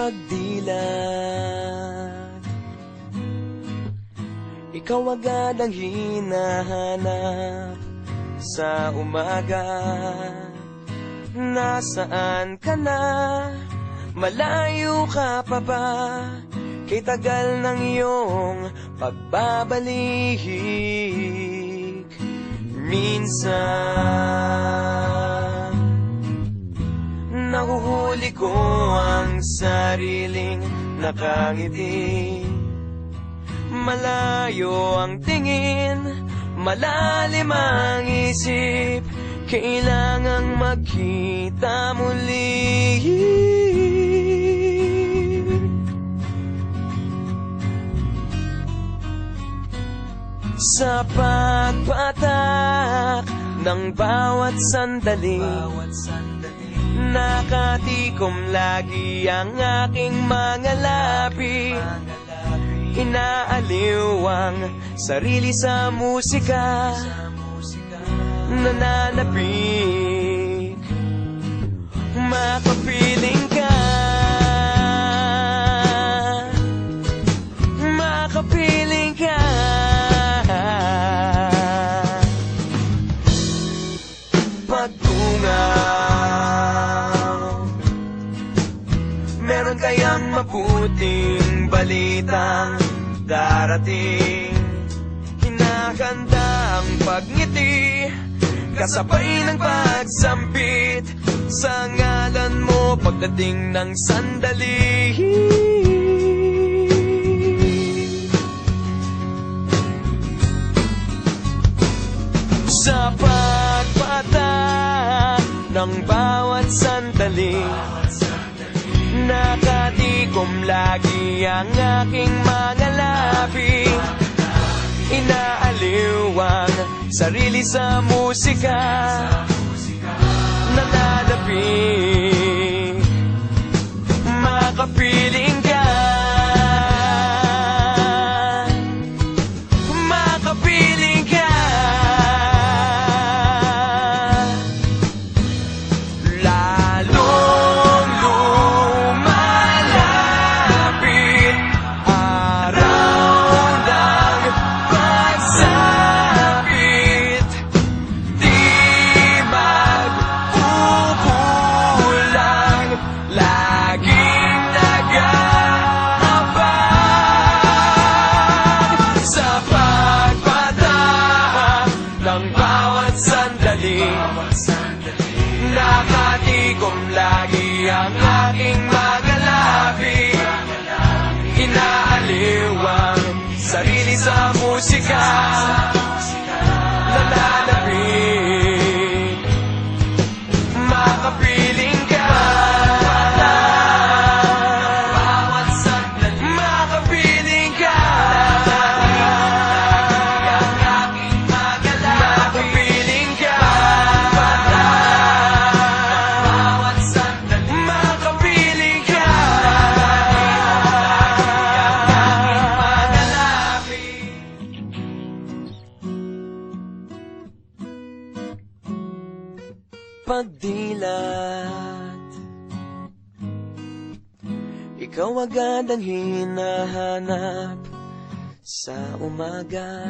pagdilat. Ikaw agad ang hinahanap sa umaga. Nasaan ka na? Malayo ka pa ba? Kay tagal ng iyong pagbabalik. Minsan nahuhuli ko ang sariling nakangiti. Malayo ang tingin, malalim ang isip. Kailangang magkita muli. Sa pagpatak ng bawat sandali, nakatikom lagi ang aking mga labi. Inaaliw ang sarili sa musika, nananabik, makapiling ka, makapiling ka. Pagtungaw, meron kayang mabuting balitang darating. Hinahanda ang pagngiti, kasabay ng pagsampit sa ngalan mo pagdating ng sandali. Sa pagpatak ng bawat sandali, nakatikom lagi ang aking mga labi. Inaaliw ang sarili sa musika, nananabik, makapiling ka, makapiling ka. Lalong lumalapit araw ng pagsapit, di magkukulang, laging nag-aabang. Sa pagpatak ng bawat sandali, nakatikom lagi ang aking mga labi. Inaaliw ang sarili sa musika, nananabik, makapiling ka, makapiling ka, makapiling ka, makapiling ka. Pagdilat, ikaw agad ang hinahanap sa umaga.